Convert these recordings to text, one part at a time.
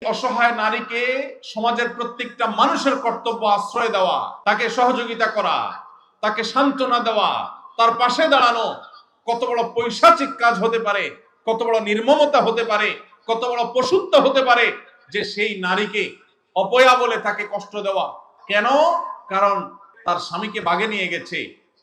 অসহায় নারীকে সমাজের প্রত্যেকটা মানুষের কর্তব্য আশ্রয় দেওয়া, তাকে সহযোগিতা করা, তাকে সান্ত্বনা দেওয়া, তার পাশে দাঁড়ানো কত বড় পৈশাচিক কাজ হতে পারে, কত বড় নির্মমতা হতে পারে, কত বড় পশুত্ব হতে পারে যে সেই নারীকে অপয়া বলে তাকে কষ্ট দেওয়া। কেন? কারণ তার স্বামীকে বাগে নিয়ে গেছে।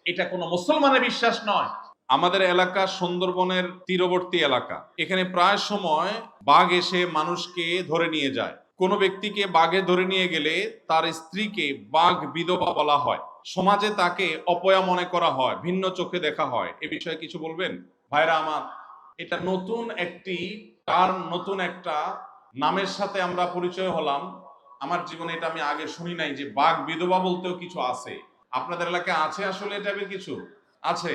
এটা কোনো মুসলমানের বিশ্বাস নয়। আমাদের এলাকা সুন্দরবনের তীরবর্তী এলাকা। এখানে প্রায় সময় বাঘ এসে মানুষকে ধরে নিয়ে যায়। কোনো ব্যক্তিকে বাঘে ধরে নিয়ে গেলে তার স্ত্রীকে বাঘ বিধবা বলা হয়। সমাজে তাকে অপয়া মনে করা হয়, ভিন্ন চোখে দেখা হয়। এ বিষয়ে কিছু বলবেন ভাইরা আমার? এটা নতুন একটি টার্ম, নতুন একটা নামের সাথে আমরা পরিচয় হলাম। আমার জীবনে এটা আমি আগে শুনি নাই যে বাঘ বিধবা বলতেও কিছু আছে। আপনাদের এলাকায় আছে আসলে এটা কিছু আছে?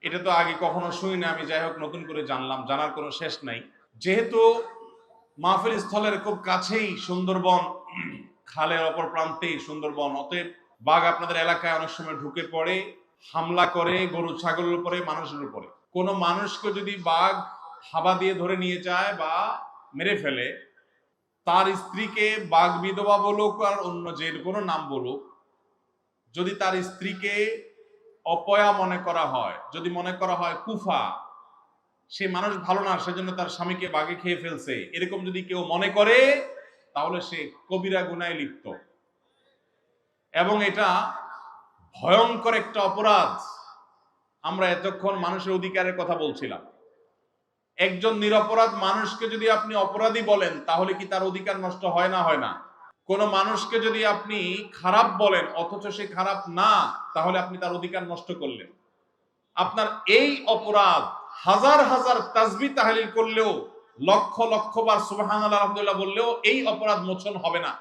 এটা তো আগে কখনো শুনি না আমি। যাই হোক, নতুন করে জানলাম, জানার কোনো শেষ নাই। যেহেতু মাহফিল স্থলের খুব কাছেই সুন্দরবন, খালের অপর প্রান্তেই সুন্দরবন, অতএব বাঘ আপনাদের এলাকায় অনেক সময় ঢুকে পড়ে, হামলা করে গরু ছাগলের উপরে, মানুষের উপরে। কোনো মানুষকে যদি বাঘ হাবা দিয়ে ধরে নিয়ে যায় বা মেরে ফেলে, তার স্ত্রীকে বাঘ বিধবা বলুক আর অন্য যে কোনো নাম বলুক, যদি তার স্ত্রীকে অপয়া মনে করা হয়, যদি মনে করা হয় কুফা, সে মানুষ ভালো না, সেজন্য তার স্বামীকে বাঘে খেয়ে ফেলছে, এরকম যদি কেউ মনে করে, তাহলে সে কবিরা গুনায় লিপ্ত। এবং এটা ভয়ঙ্কর একটা অপরাধ। আমরা এতক্ষণ মানুষের অধিকারের কথা বলছিলাম। একজন নিরপরাধ মানুষকে যদি আপনি অপরাধী বলেন, তাহলে কি তার অধিকার নষ্ট হয় না? হয় না? কোন মানুষকে যদি আপনি খারাপ বলেন অথচ সে খারাপ না, তাহলে আপনি তার অধিকার নষ্ট করলেন। আপনার এই অপরাধ হাজার হাজার তাসবিহ তাহলিল করলেও, লক্ষ লক্ষ বার সুবহানাল্লাহ আলহামদুলিল্লাহ বললেও এই অপরাধ মোচন হবে না,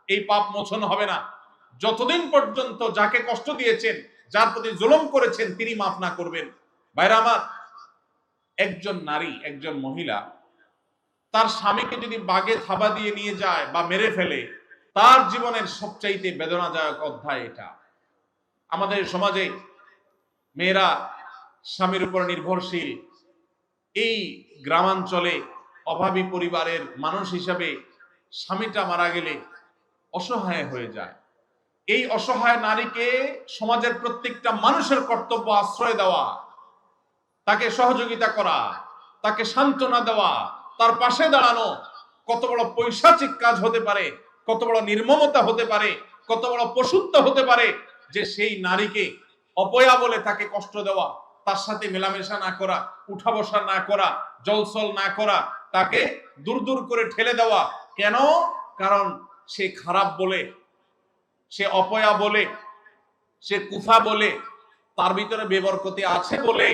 এই পাপ মোচন হবে না, যতদিন পর্যন্ত যাকে কষ্ট দিয়েছেন, যার প্রতি জুলুম করেছেন, তিনি মাফ না করবেন। ভাইরা আমার, একজন নারী, একজন মহিলা তার স্বামীকে যদি বাগে থাবা দিয়ে নিয়ে যায় বা মেরে ফেলে, তার জীবনের সবচাইতে বেদনাদায়ক অধ্যায় এটা। আমাদের সমাজে মেয়েরা স্বামীর উপর নির্ভরশীল। এই গ্রামাঞ্চলে অভাবী পরিবারের মানুষ হিসাবে স্বামীটা মারা গেলে অসহায় হয়ে যায়। এই অসহায় নারীকে সমাজের প্রত্যেকটা মানুষের কর্তব্য আশ্রয় দেওয়া, তাকে সহযোগিতা করা, তাকে সান্ত্বনা দেওয়া, তার পাশে দাঁড়ানো কত বড় পৈশাচিক কাজ হতে পারে, কত বড় নির্মমতা হতে পারে, কত বড় পশুত্ব হতে পারে যে সেই নারীকে অপয়া বলে তাকে কষ্ট দেওয়া, তার সাথে মেলামেশা না করা, উঠা বসা না করা, জলসল না করা, তাকে দূর দূর করে ঠেলে দেওয়া। কেন? কারণ সে খারাপ বলে, সে অপয়া বলে, সে কুফা বলে, তার ভিতরে বেবরকতি আছে বলে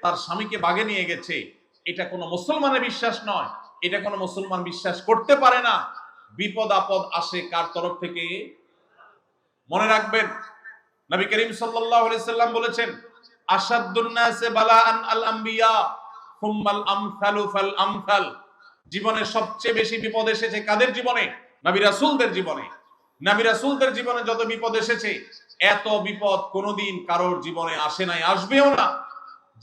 তার স্বামীকে বাগে নিয়ে গেছে। এটা কোনো মুসলমানের বিশ্বাস নয়, এটা কোনো মুসলমান বিশ্বাস করতে পারে না। বিপদ আপদ আসে কার তরফ থেকে? মনে রাখবেন, নবী করিম সাল্লাল্লাহু আলাইহি সাল্লাম বলেছেন, আশাদ্দুন নাসে বালাআন আল আম্বিয়া সুম্মাল আমসালু ফাল আমসাল। জীবনে সবচেয়ে বেশি বিপদ এসেছে কাদের জীবনে? নবী রাসূলদের জীবনে। নবী রাসূলদের জীবনে যত বিপদ এসেছে, এত বিপদ কোনোদিন কারোর জীবনে আসে নাই, আসবেও না।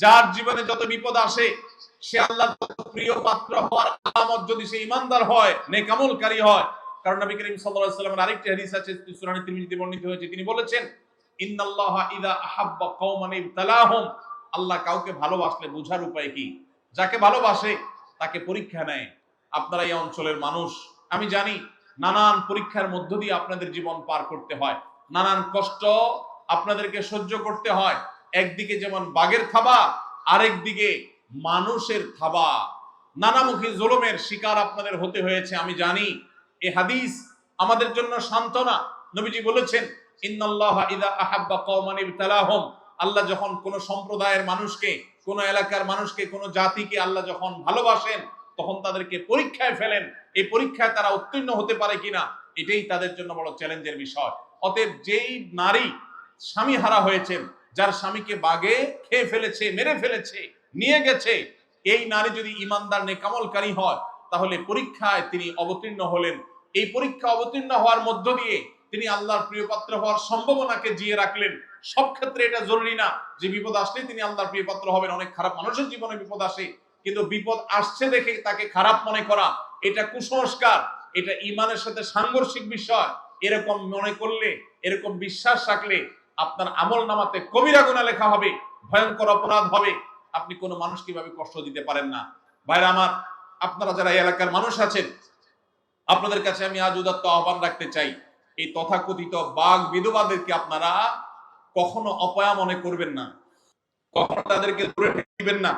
যার জীবনে যত বিপদ আসে, সে আল্লাহর প্রিয় পাত্র হওয়ার আলামত যদি সে ঈমানদার হয়, নেক আমলকারী হয়। কারণ নবী করিম সাল্লাল্লাহু আলাইহি ওয়াসাল্লামের আরেকটি হাদিস আছে, সুনানে তিরমিজিতে বর্ণিত হয়েছে, তিনি বলেছেন, ইন্নাল্লাহা ইযা আহাব্বা কওমান ইবতালাহুম। আল্লাহ কাউকে ভালোবাসলে বোঝার উপায় কি? যাকে ভালোবাসে তাকে পরীক্ষা নেয়। আপনারা এই অঞ্চলের মানুষ, আমি জানি নানান পরীক্ষার মধ্য দিয়ে আপনাদের জীবন পার করতে হয়, নানান কষ্ট আপনাদেরকে সহ্য করতে হয়। একদিকে যেমন বাঘের থাবা, আরেক দিকে মানুষের থাবা, নানামুখী জুলুমের শিকার আপনাদের হতে হয়েছে, আমি জানি। এই হাদিস আমাদের জন্য সান্ত্বনা। নবীজি বলেছেন, ইন্নাল্লাহা ইযা আহাব্বা কওমান ইবতালাহুম। আল্লাহ যখন কোন সম্প্রদায়ের মানুষকে, কোন এলাকার মানুষকে, কোন জাতিকে আল্লাহ যখন ভালোবাসেন, তখন তাদেরকে পরীক্ষায় ফেলেন। এই পরীক্ষায় তারা উত্তীর্ণ হতে পারে কিনা, এটাই তাদের জন্য বড় চ্যালেঞ্জের বিষয়। অতএব যেই নারী স্বামী হারা হয়েছেন, যার স্বামীকে বাঘে খেয়ে ফেলেছে, মেরে ফেলেছে, নিয়ে গেছে, এই নারী যদি ঈমানদার নেক আমলকারী হয়, তাহলে পরীক্ষায় তিনি অবতীর্ণ হলেন। এই পরীক্ষা অবতীর্ণ হওয়ার মধ্য দিয়ে তিনি আল্লাহর প্রিয় পাত্র হওয়ার সম্ভাবনাকে জিয়ে রাখলেন। সব ক্ষেত্রে এটা জরুরি না যে বিপদ আসলে তিনি আল্লাহর প্রিয় পাত্র হবেন। অনেক খারাপ মানুষের জীবনে বিপদ আসে, কিন্তু বিপদ আসছে দেখে তাকে খারাপ মনে করা, এটা কুসংস্কার। এটা ঈমানের সাথে সাংঘর্ষিক বিষয়, এরকম মনে করলে, এরকম বিশ্বাস রাখলে আপনার আমল নামাতে কবিরা গুনাহ লেখা হবে, ভয়ঙ্কর অপরাধ হবে। আপনি কোনো মানুষ কিভাবে কষ্ট দিতে পারেন না। ভাইরা আমার, আপনারা যারা এই এলাকার মানুষ আছেন, আপনাদের কাছে আমি আজ উদাত্ত আহ্বান রাখতে চাই, এই তথাকথিত বাঘ বিধবাদেরকে আপনারা কখনো অপয়া মনে করবেন না, কখনো তাদেরকে দূরে ঠেলে দিবেন না,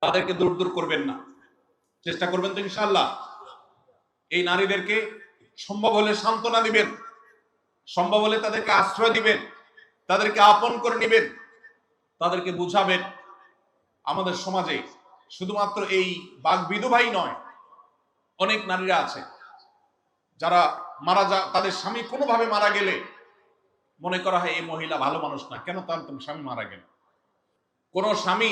তাদেরকে দূর দূর করবেন না। চেষ্টা করবেন তো ইনশাআল্লাহ। এই নারীদেরকে সম্ভব হলে সান্ত্বনা দিবেন, সম্ভব হলে তাদেরকে আশ্রয় দিবেন, তাদেরকে আপন করে নেবেন, তাদেরকে বুঝাবেন আমাদের সমাজে শুধুমাত্র এই বাঘ বিধবাই নয়, অনেক নারীরা আছে যারা তাদের স্বামী কোনোভাবে মারা গেলে মনে করা হয় এই মহিলা ভালো মানুষ না, কেন তার স্বামী মারা গেল। কোন স্বামী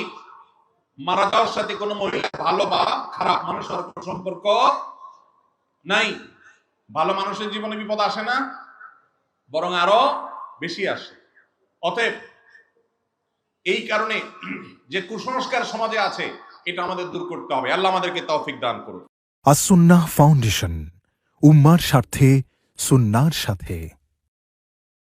মারা যাওয়ার সাথে কোনো মহিলা ভালো বা খারাপ মানুষের কোনো সম্পর্ক নাই। ভালো মানুষের জীবনে বিপদ আসে না, বরং আরো বেশি আসে। অতএব এই কারণে যে কুসংস্কার সমাজে আছে, এটা আমাদের দূর করতে হবে। আল্লাহ আমাদেরকে তৌফিক দান করুন। আস-সুন্নাহ ফাউন্ডেশন, উম্মার স্বার্থে সুন্নাহর সাথে।